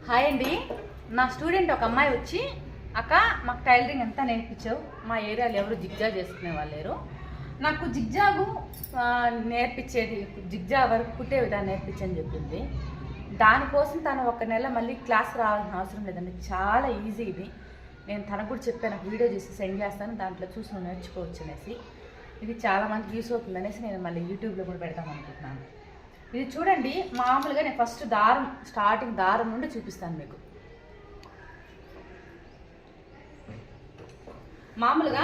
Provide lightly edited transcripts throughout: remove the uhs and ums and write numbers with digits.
Hi అండి. నా student ఒక అమ్మాయి వచ్చి, అక్క మాకు టైలరింగ్ ఎంత నేర్పించావు, మా ఏరియాలో ఎవరు జిగ్జాగ్ చేసుకునే వాళ్ళు లేరు, నాకు జిగ్జాగు నేర్పించేది, జిగ్జా వరకు కుట్టే విధానం నేర్పించని చెప్పింది. దానికోసం తను ఒక నెల మళ్ళీ క్లాస్ రావాల్సిన అవసరం లేదండి, చాలా ఈజీ ఇది. నేను తనకు కూడా చెప్పాను, నాకు వీడియో చేసి సెండ్ చేస్తాను, దాంట్లో చూసి నువ్వు నేర్చుకోవచ్చు అనేసి. ఇది చాలామంది యూస్ అవుతుంది అనేసి నేను మళ్ళీ యూట్యూబ్లో కూడా పెడతాం అనుకుంటున్నాను. ఇది చూడండి, మామూలుగా నేను ఫస్ట్ దారం స్టార్టింగ్ దారం నుండి చూపిస్తాను మీకు. మామూలుగా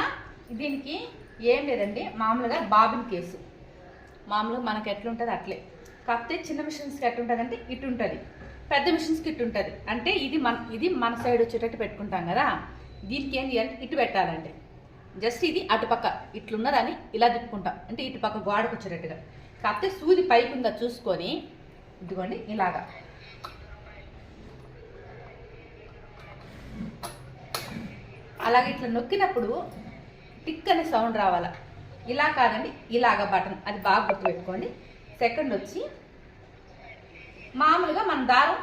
దీనికి ఏం లేదండి, మామూలుగా బాబిన్ కేసు మామూలుగా మనకి ఎట్లుంటుంది అట్లే, కాకపోతే చిన్న మిషన్స్కి ఎట్లుంటుంది ఇటు ఉంటుంది, పెద్ద మిషన్స్కి ఇటు ఉంటుంది. అంటే ఇది మన సైడ్ వచ్చేటట్టు పెట్టుకుంటాం కదా, దీనికి ఏంటి అంటే ఇటు పెట్టాలండి. జస్ట్ ఇది అటుపక్క ఇట్లున్నదని ఇలా తిప్పుకుంటాం, అంటే ఇటుపక్క గోడకు వచ్చేటట్టుగా. కాకపోతే సూది పైకి ఉందా చూసుకొని ఇదిగోండి ఇలాగా అలాగే ఇట్లా నొక్కినప్పుడు టిక్ అనే సౌండ్ రావాలా. ఇలా కాదండి, ఇలాగా బటన్, అది బాగా గుర్తుపెట్టుకోండి. సెకండ్ వచ్చి మామూలుగా మన దారం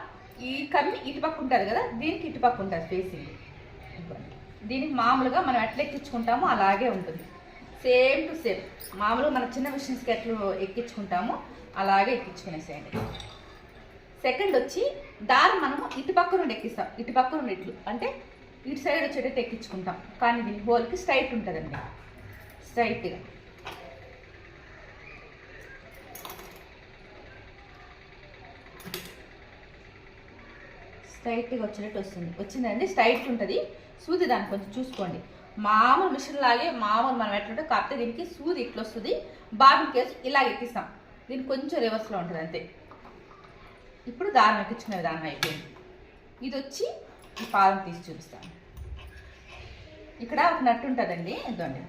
ఈ కమ్మి ఇటుపక్క ఉంటుంది కదా, దీనికి ఇటుపక్క ఉంటుంది ఫేసింగ్. దీనికి మామూలుగా మనం ఎట్లా ఎక్కించుకుంటామో అలాగే ఉంటుంది, సేమ్ టు సేమ్. మామూలుగా మన చిన్న మిషన్స్కి ఎట్లా ఎక్కించుకుంటామో అలాగే ఎక్కించుకునేసేయండి. సెకండ్ వచ్చి దారం మనము ఇటుపక్క నుండి ఎక్కిస్తాం, ఇటుపక్క నుండి ఇట్లు అంటే ఇటు సైడ్ వచ్చేటట్టు ఎక్కించుకుంటాం. కానీ దీని హోల్కి స్ట్రైట్ ఉంటుందండి, స్ట్రైట్గా. స్ట్రైట్గా వచ్చేటట్టు వచ్చిందండి, స్ట్రైట్ ఉంటుంది. సూది దాన్ని కొంచెం చూసుకోండి, మామూలు మిషన్ లాగే మామూలు మనం ఎట్లుంటే, కాకపోతే దీనికి సూది ఇట్లా వస్తుంది. బాబిన్ కేసు ఇలా ఎక్కిస్తాం, దీనికి కొంచెం రివర్స్లో ఉంటుంది అంతే. ఇప్పుడు దారం ఎక్కించుకునే విధానం అయిపోయింది. ఇది వచ్చి ఈ పాదం తీసి చూపిస్తాను. ఇక్కడ ఒక నట్టు ఉంటుందండి, ఇదండి.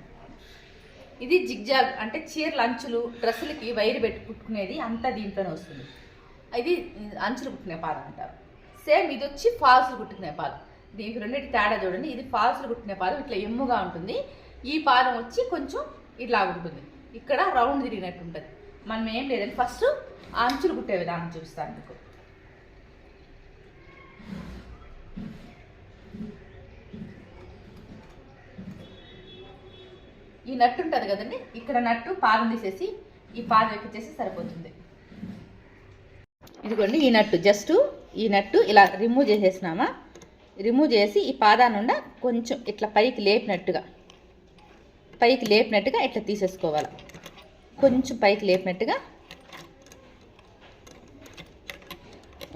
ఇది జిగ్జాగ్ అంటే చీరలు అంచులు డ్రెస్సులకి వైరు పెట్టి కుట్టుకునేది అంతా దీంట్లోనే వస్తుంది. ఇది అంచులు కుట్టుకునే పాదం అంటారు. సేమ్ ఇది వచ్చి ఫాల్స్లు కుట్టుకునే పాదం. దీనికి రెండింటి తేడా చూడండి, ఇది ఫాల్స్లు కుట్టిన పాదం ఇట్లా ఎమ్ముగా ఉంటుంది, ఈ పాదం వచ్చి కొంచెం ఇట్లా ఉంటుంది, ఇక్కడ రౌండ్ తిరిగినట్టు ఉంటుంది. మనం ఏం లేదండి, ఫస్ట్ అంచులు కుట్టే విధానం చూపిస్తాను మీకు. ఈ నట్టు ఉంటుంది కదండి, ఇక్కడ నట్టు పాదం తీసేసి ఈ పాదం ఎక్కించేసి సరిపోతుంది. ఇదిగోండి ఈ నట్టు, జస్ట్ ఈ నట్టు ఇలా రిమూవ్ చేసేసినామా, రిమూవ్ చేసి ఈ పాదానుండా కొంచెం ఇట్లా పైకి లేపినట్టుగా ఇట్లా తీసేసుకోవాలి. కొంచెం పైకి లేపినట్టుగా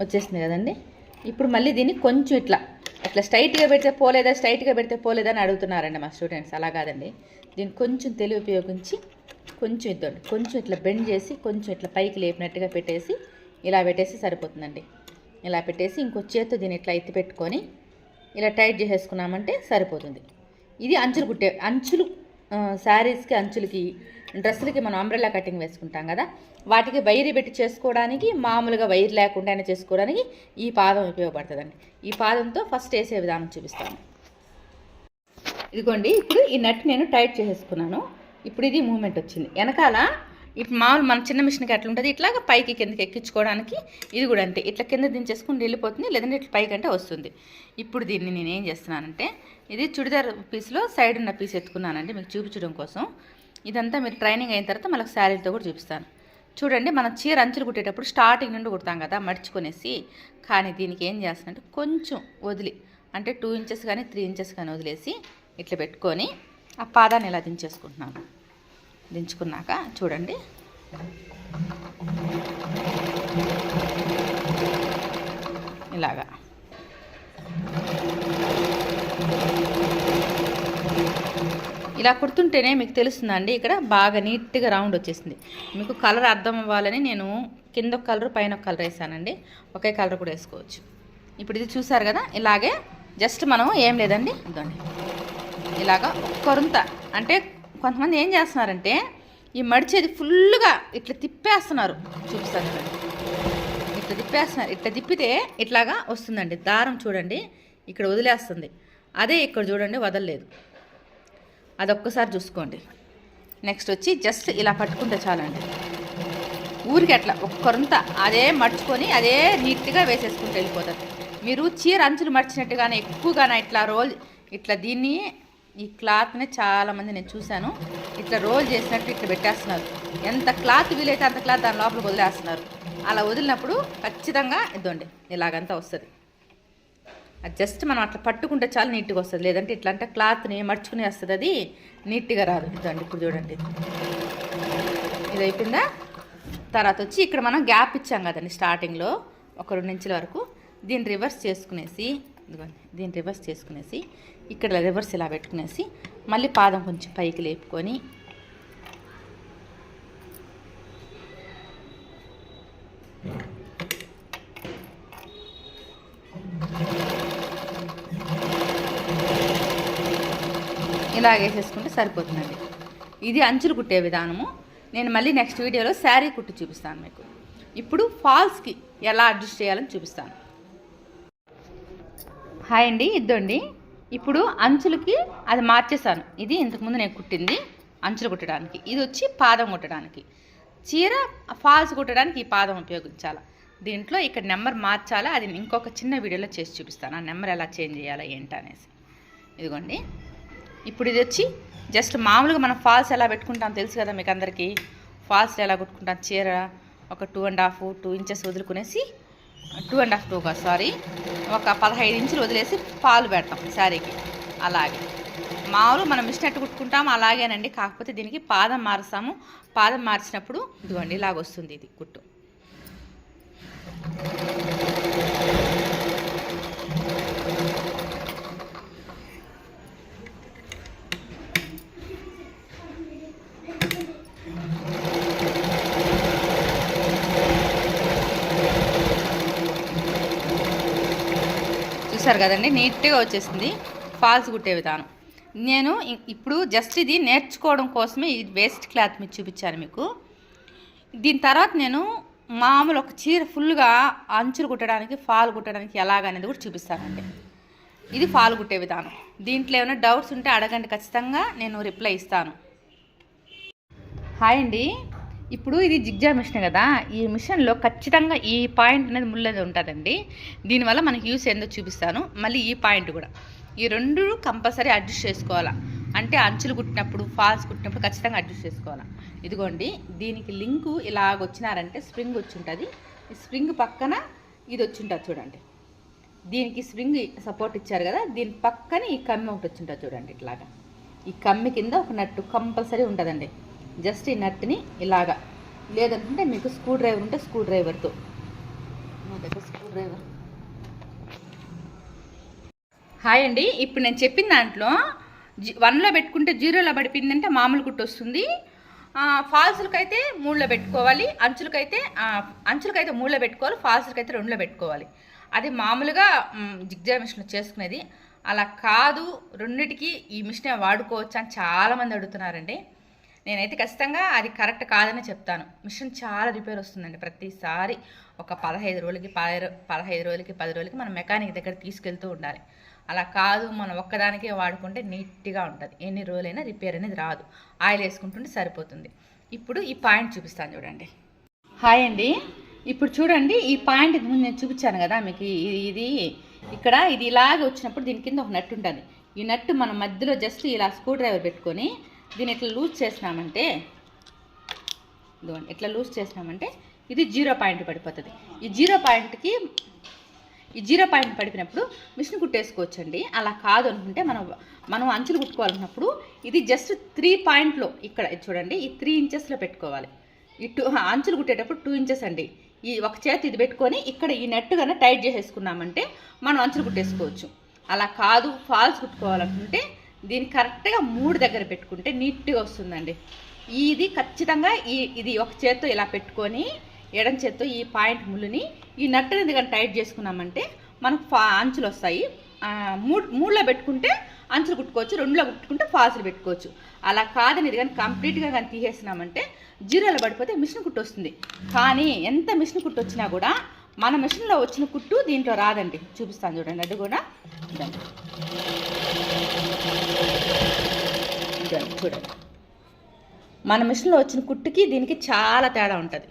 వచ్చేసింది కదండి. ఇప్పుడు మళ్ళీ దీన్ని కొంచెం ఇట్లా స్ట్రైట్గా పెడితే పోలేదా అని అడుగుతున్నారండి మా స్టూడెంట్స్. అలా కాదండి, దీన్ని కొంచెం తెలివి ఉపయోగించి కొంచెం ఇద్దండి, కొంచెం ఇట్లా బెండ్ చేసి కొంచెం ఇట్లా పైకి లేపినట్టుగా పెట్టేసి ఇలా పెట్టేసి సరిపోతుందండి. ఇలా పెట్టేసి ఇంకో చేత్తో దీన్ని ఇట్లా ఎత్తి పెట్టుకొని ఇలా టైట్ చేసేసుకున్నామంటే సరిపోతుంది. ఇది అంచులు శారీస్కి అంచులకి డ్రెస్సులకి మనం అంబ్రెల్లా కటింగ్ వేసుకుంటాం కదా, వాటికి వైర్ పెట్టి చేసుకోవడానికి, మామూలుగా వైర్ లేకుండా చేసుకోవడానికి ఈ పాదం ఉపయోగపడుతుందండి. ఈ పాదంతో ఫస్ట్ వేసే విధానం చూపిస్తాను. ఇదిగోండి, ఇప్పుడు ఈ నట్ నేను టైట్ చేసేసుకున్నాను. ఇప్పుడు ఇది మూమెంట్ వచ్చింది వెనకాల. ఇప్పుడు మామూలు మన చిన్న మిషన్కి ఎట్లా ఉంటుంది, ఇట్లాగా పైకి కిందకి ఎక్కించుకోవడానికి ఇది కూడా అంతే, ఇట్లా కింద దించేసుకుని వెళ్ళిపోతుంది, లేదంటే ఇట్లా పైకి అంటే వస్తుంది. ఇప్పుడు దీన్ని నేను ఏం చేస్తున్నానంటే, ఇది చుడిదార్ పీస్లో సైడ్ ఉన్న పీస్ ఎత్తుకున్నానండి మీకు చూపించడం కోసం. ఇదంతా మీరు ట్రైనింగ్ అయిన తర్వాత మళ్ళీ శారీతో కూడా చూపిస్తాను. చూడండి, మనం చీర అంచులు కుట్టేటప్పుడు స్టార్టింగ్ నుండి కుడతాం కదా మర్చుకునేసి, కానీ దీనికి ఏం చేస్తానంటే కొంచెం వదిలి, అంటే 2 ఇంచెస్ కానీ 3 ఇంచెస్ కానీ వదిలేసి ఇట్లా పెట్టుకొని ఆ పాదాన్ని ఇలా దించేసుకుంటున్నాను. దించుకున్నాక చూడండి, ఇలాగా ఇలా కుడుతుంటేనే మీకు తెలుస్తుందండి, ఇక్కడ బాగా నీట్గా రౌండ్ వచ్చేసింది. మీకు కలర్ అర్థం అవ్వాలని నేను కింద ఒక కలర్ పైన ఒక కలర్ వేసానండి, ఒకే కలర్ కూడా వేసుకోవచ్చు. ఇప్పుడు ఇది చూసారు కదా, ఇలాగే జస్ట్ మనం ఏం లేదండి, ఇదండి ఇలాగా ఒక్కరుంత. అంటే కొంతమంది ఏం చేస్తున్నారంటే ఈ మడిచేది ఫుల్గా ఇట్లా తిప్పేస్తున్నారు, చూపిస్తారు ఇట్లా తిప్పేస్తున్నారు. ఇట్లా తిప్పితే ఇట్లాగా వస్తుందండి దారం. చూడండి ఇక్కడ వదిలేస్తుంది, అదే ఇక్కడ చూడండి వదలలేదు. అదొక్కసారి చూసుకోండి. నెక్స్ట్ వచ్చి జస్ట్ ఇలా పట్టుకుంటే చాలండి, ఊరికి అట్లా ఒక్కరంత అదే మర్చుకొని అదే నీట్గా వేసేసుకుంటూ వెళ్ళిపోతారు. మీరు చీర అంచులు మర్చినట్టుగానే ఎక్కువగానే ఇట్లా రోల్ ఇట్లా దీన్ని ఈ క్లాత్ని చాలామంది నేను చూశాను, ఇట్లా రోల్ చేసినట్టు ఇట్లా పెట్టేస్తున్నారు. ఎంత క్లాత్ వీలైతే అంత క్లాత్ దాని లోపల వదిలేస్తున్నారు. అలా వదిలినప్పుడు ఖచ్చితంగా ఇద్దండి ఇలాగంతా వస్తుంది. అది జస్ట్ మనం అట్లా పట్టుకుంటే చాలా నీట్గా వస్తుంది. లేదంటే ఇట్లా అంటే క్లాత్ని మర్చుకుని వస్తుంది, అది నీట్గా రాదు. ఇదండి ఇప్పుడు చూడండి ఇది అయిపోయిందా. తర్వాత వచ్చి ఇక్కడ మనం గ్యాప్ ఇచ్చాం కదండి స్టార్టింగ్లో ఒక 2 ఇంచుల వరకు. దీన్ని రివర్స్ చేసుకునేసి ఇదిగోండి దీన్ని రివర్స్ చేసుకునేసి ఇక్కడ రివర్స్ ఇలా పెట్టుకునేసి మళ్ళీ పాదం కొంచెం పైకి లేపుకొని ఇలా వేసేసుకుంటే సరిపోతుందండి. ఇది అంచులు కుట్టే విధానము. నేను మళ్ళీ నెక్స్ట్ వీడియోలో శారీ కుట్టి చూపిస్తాను మీకు. ఇప్పుడు ఫాల్స్కి ఎలా అడ్జస్ట్ చేయాలని చూపిస్తాను. హాయ్ అండి, ఇద్దండి ఇప్పుడు అంచులకి అది మార్చేసాను. ఇది ఇంతకుముందు నేను కుట్టింది అంచులు కుట్టడానికి, ఇది వచ్చి పాదం కుట్టడానికి. చీర ఫాల్స్ కుట్టడానికి ఈ పాదం ఉపయోగించాలి. దీంట్లో ఇక్కడ నెంబర్ మార్చాలా, అది ఇంకొక చిన్న వీడియోలో చేసి చూపిస్తాను. ఆ నెంబర్ ఎలా చేంజ్ చేయాలా ఏంటనేసి. ఇదిగోండి ఇప్పుడు ఇది వచ్చి జస్ట్ మామూలుగా మనం ఫాల్స్ ఎలా పెట్టుకుంటాం తెలుసు కదా మీకు అందరికీ. ఫాల్స్ ఎలా కుట్టుకుంటాం, చీర ఒక 2.5 ఇంచెస్ వదులుకునేసి 2.5 కాదు సారీ ఒక 15 ఇంచులు వదిలేసి పాలు పెడతాం శారీకి. అలాగే మామూలు మనం మిషన్ కుట్టుకుంటాము అలాగేనండి. కాకపోతే దీనికి పాదం మారుస్తాము. పాదం మార్చినప్పుడు ఇదిగోండి ఇలాగ వస్తుంది ఇది కుట్టు. చూసారు కదండి నీట్గా వచ్చేసింది ఫాల్స్ కుట్టే విధానం. నేను ఇప్పుడు జస్ట్ ఇది నేర్చుకోవడం కోసమే ఈ వేస్ట్ క్లాత్ మీద చూపించాను మీకు. దీని తర్వాత నేను మామూలు ఒక చీర ఫుల్గా అంచులు కుట్టడానికి ఫాల్ కుట్టడానికి ఎలాగనేది కూడా చూపిస్తానండి. ఇది ఫాల్ కుట్టే విధానం. దీంట్లో ఏమైనా డౌట్స్ ఉంటే అడగండి, ఖచ్చితంగా నేను రిప్లై ఇస్తాను. హాయ్ అండి, ఇప్పుడు ఇది జిగ్జా మిషన్ కదా. ఈ మిషన్లో ఖచ్చితంగా ఈ పాయింట్ అనేది ముళ్ళది ఉంటుందండి. దీనివల్ల మనకి యూస్ ఏందో చూపిస్తాను. మళ్ళీ ఈ పాయింట్ కూడా, ఈ రెండు కంపల్సరీ అడ్జస్ట్ చేసుకోవాలా. అంటే అంచులు కుట్టినప్పుడు ఫాల్స్ కుట్టినప్పుడు ఖచ్చితంగా అడ్జస్ట్ చేసుకోవాలా. ఇదిగోండి దీనికి లింకు ఇలాగ వచ్చినారంటే స్ప్రింగ్ వచ్చి ఉంటుంది. ఈ స్ప్రింగ్ పక్కన ఇది వచ్చి ఉంటుంది చూడండి. దీనికి స్ప్రింగ్ సపోర్ట్ ఇచ్చారు కదా, దీని పక్కన ఈ కమ్మి ఒకటి వచ్చి ఉంటుంది చూడండి. ఇట్లాగా ఈ కమ్మి కింద ఒక నట్టు కంపల్సరీ ఉంటుందండి. జస్ట్ ఈ నట్టుని ఇలాగా, లేదంటే మీకు స్క్రూ డ్రైవర్ ఉంటే స్క్రూ డ్రైవర్తో, నా దగ్గర స్క్రూ డ్రైవర్. హాయ్ అండి, ఇప్పుడు నేను చెప్పిన దాంట్లో 1లో పెట్టుకుంటే 0లో పడిపోయిందంటే మామూలు కుట్టు వస్తుంది. ఫాల్స్లకి అయితే 3లో పెట్టుకోవాలి, అంచులకైతే 3లో పెట్టుకోవాలి, ఫాల్స్లకి అయితే 2లో పెట్టుకోవాలి. అది మామూలుగా జిగ్జా మిషన్లో చేసుకునేది. అలా కాదు రెండిటికి ఈ మిషనే వాడుకోవచ్చు అని చాలామంది అడుగుతున్నారండి. నేనైతే ఖచ్చితంగా అది కరెక్ట్ కాదని చెప్తాను. మిషన్ చాలా రిపేర్ వస్తుందండి ప్రతిసారి. ఒక 15 రోజులకి 10 రోజులకి మనం మెకానిక్ దగ్గర తీసుకెళ్తూ ఉండాలి. అలా కాదు మనం ఒక్కదానికే వాడుకుంటే నీట్గా ఉంటుంది. ఎన్ని రోజులైనా రిపేర్ అనేది రాదు. ఆయిల్ వేసుకుంటుంటే సరిపోతుంది. ఇప్పుడు ఈ పాయింట్ చూపిస్తాను చూడండి. హాయ్ అండి, ఇప్పుడు చూడండి ఈ పాయింట్ ముందు నేను చూపించాను కదా మీకు. ఇది ఇక్కడ ఇది ఇలాగే వచ్చినప్పుడు దీని కింద ఒక నట్టు ఉంటుంది. ఈ నట్టు మనం మధ్యలో జస్ట్ ఇలా స్క్రూ డ్రైవర్ పెట్టుకొని దీన్ని ఇట్లా లూజ్ చేసినామంటే, ఇట్లా లూజ్ చేసినామంటే ఇది 0 పాయింట్ పడిపోతుంది. ఈ 0 పాయింట్ పడిపోయినప్పుడు మిషన్ కుట్టేసుకోవచ్చండి. అలా కాదు అనుకుంటే మనం అంచులు కుట్టుకోవాలన్నప్పుడు ఇది జస్ట్ 3 పాయింట్లో ఇక్కడ చూడండి ఈ 3 ఇంచెస్లో పెట్టుకోవాలి. ఈ అంచులు కుట్టేటప్పుడు 2 ఇంచెస్ అండి. ఈ ఒక చేతి ఇది పెట్టుకొని ఇక్కడ ఈ నెట్ కన్నా టైట్ చేసేసుకున్నామంటే మనం అంచులు కుట్టేసుకోవచ్చు. అలా కాదు ఫాల్స్ కుట్టుకోవాలనుకుంటే దీన్ని కరెక్ట్గా 3 దగ్గర పెట్టుకుంటే నీట్గా వస్తుందండి. ఇది ఖచ్చితంగా ఇది ఒక చేత్తో ఇలా పెట్టుకొని ఎడం చేత్తో ఈ పాయింట్ ముళ్ళుని ఈ నట్టు అనేది కానీ టైట్ చేసుకున్నామంటే మనకు అంచులు వస్తాయి. 3లో పెట్టుకుంటే అంచులు కుట్టుకోవచ్చు, 2లో కుట్టుకుంటే ఫాల్స్లు పెట్టుకోవచ్చు. అలా కాదని ఇది కానీ కంప్లీట్గా కానీ తీసేసినామంటే 0లో పడిపోతే మిషన్ కుట్టు వస్తుంది. కానీ ఎంత మిషన్ కుట్టు వచ్చినా కూడా మన మిషన్లో వచ్చిన కుట్టు దీంట్లో రాదండి. చూపిస్తాను చూడండి. అది కూడా చూడండి, మన మిషన్లో వచ్చిన కుట్టుకి దీనికి చాలా తేడా ఉంటుంది.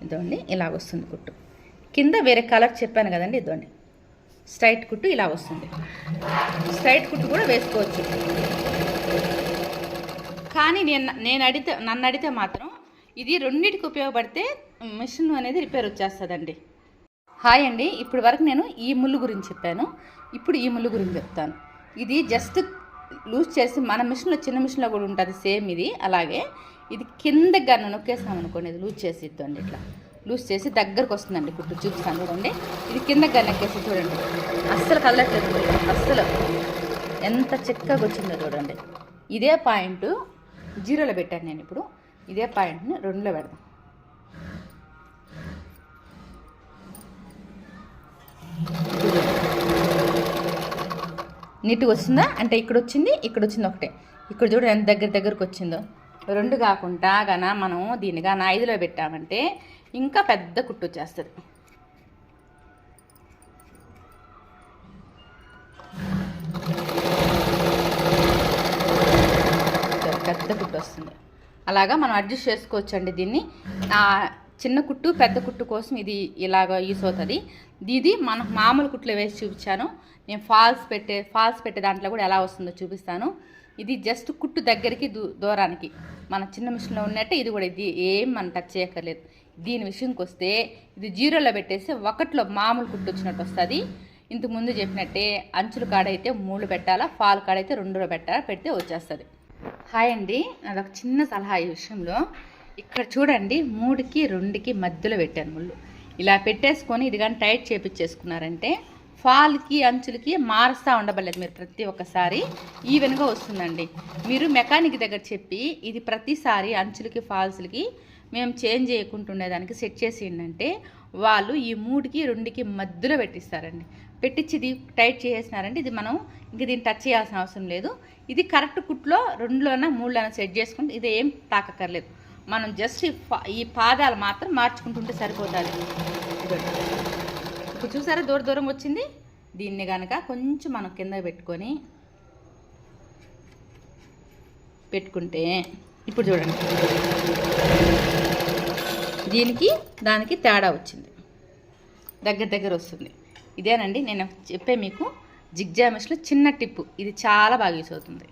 ఇదండి ఇలా వస్తుంది కుట్టు. కింద వేరే కలర్ చెప్పాను కదండి, ఇదండి స్ట్రైట్ కుట్టు ఇలా వస్తుంది. స్ట్రైట్ కుట్టు కూడా వేసుకోవచ్చు. కానీ నన్ను అడిగితే మాత్రం ఇది రెండింటికి ఉపయోగపడితే మిషన్ అనేది రిపేర్ వచ్చేస్తుందండి. హాయ్ అండి, ఇప్పుడు వరకు నేను ఈ ముళ్ళు గురించి చెప్పాను. ఇప్పుడు ఈ ముళ్ళు గురించి చెప్తాను. ఇది జస్ట్ లూజ్ చేసి మన మిషన్లో, చిన్న మిషన్లో కూడా ఉంటుంది సేమ్ ఇది. అలాగే ఇది కిందకి కానీ నొక్కేసామనుకోండి, ఇది లూజ్ చేసి ఇద్దండి. ఇట్లా లూజ్ చేసి దగ్గరకు వస్తుందండి కుట్టు. చూపిస్తాను చూడండి. ఇది కిందకి కానీ నొక్కేసి చూడండి, అస్సలు కదలట్లేదు. అస్సలు ఎంత చక్కగా వచ్చిందో చూడండి. ఇదే పాయింట్ 0లో పెట్టాను నేను. ఇప్పుడు ఇదే పాయింట్ని 2లో పెడదాం. నీట్గా వస్తుందా అంటే ఇక్కడ వచ్చింది ఒకటే. ఇక్కడ చూడండి ఎంత దగ్గరకు వచ్చిందో. 2 కాకుండా గాన మనం దీన్ని గాన 5లో పెట్టామంటే ఇంకా పెద్ద కుట్టు వచ్చేస్తుంది. పెద్ద కుట్టు వస్తుంది. అలాగా మనం అడ్జస్ట్ చేసుకోవచ్చండి దీన్ని. చిన్న కుట్టు పెద్ద కుట్టు కోసం ఇది ఇలాగ యూస్ అవుతుంది. ఇది మన మామూలు కుట్లు వేసి చూపించాను. నేను ఫాల్స్ పెట్టే దాంట్లో కూడా ఎలా వస్తుందో చూపిస్తాను. ఇది జస్ట్ కుట్టు దగ్గరికి దూరానికి మన చిన్న మిషన్లో ఉన్నట్టే ఇది కూడా. ఇది ఏం మనం టచ్ చేయక్కర్లేదు. దీని విషయంకి వస్తే ఇది 0లో పెట్టేసి 1లో మామూలు కుట్టు వచ్చినట్టు వస్తుంది. ఇంతకు ముందు చెప్పినట్టే అంచుల కాడైతే 3 పెట్టాలా, ఫాల్ కాడైతే 2లో పెట్టాలా, పెడితే వచ్చేస్తుంది. హాయ్ అండి, అదొక చిన్న సలహా ఈ విషయంలో. ఇక్కడ చూడండి 3కి 2కి మధ్యలో పెట్టాను ముళ్ళు. ఇలా పెట్టేసుకొని ఇది కానీ టైట్ చేపించేసుకున్నారంటే ఫాల్కి అంచులకి మారుస్తూ ఉండబడలేదు. మీరు ప్రతి ఒక్కసారి ఈవెన్గా వస్తుందండి. మీరు మెకానిక్ దగ్గర చెప్పి ఇది ప్రతిసారి అంచులకి ఫాల్స్లకి మేము చేంజ్ చేయకుంటుండేదానికి సెట్ చేసిందంటే వాళ్ళు ఈ 3కి 2కి మధ్యలో పెట్టిస్తారండి. పెట్టించి ఇది టైట్ చేసేసినారంటే ఇది మనం ఇంక దీన్ని టచ్ చేయాల్సిన అవసరం లేదు. ఇది కరెక్ట్ కుట్లో 2లోనా 3లోనా సెట్ చేసుకుంటే ఇది ఏం తాకక్కర్లేదు. మనం జస్ట్ ఈ పాదాలు మాత్రం మార్చుకుంటుంటే సరిపోతుంది. ఇప్పుడు చూసారా దూరం వచ్చింది. దీన్ని కనుక కొంచెం మనం కింద పెట్టుకుంటే ఇప్పుడు చూడండి దీనికి దానికి తేడా వచ్చింది, దగ్గర వస్తుంది. ఇదేనండి నేను చెప్పే మీకు జిగ్జాగ్ మిషన్లో చిన్న టిప్పు. ఇది చాలా బాగా యూస్ అవుతుంది.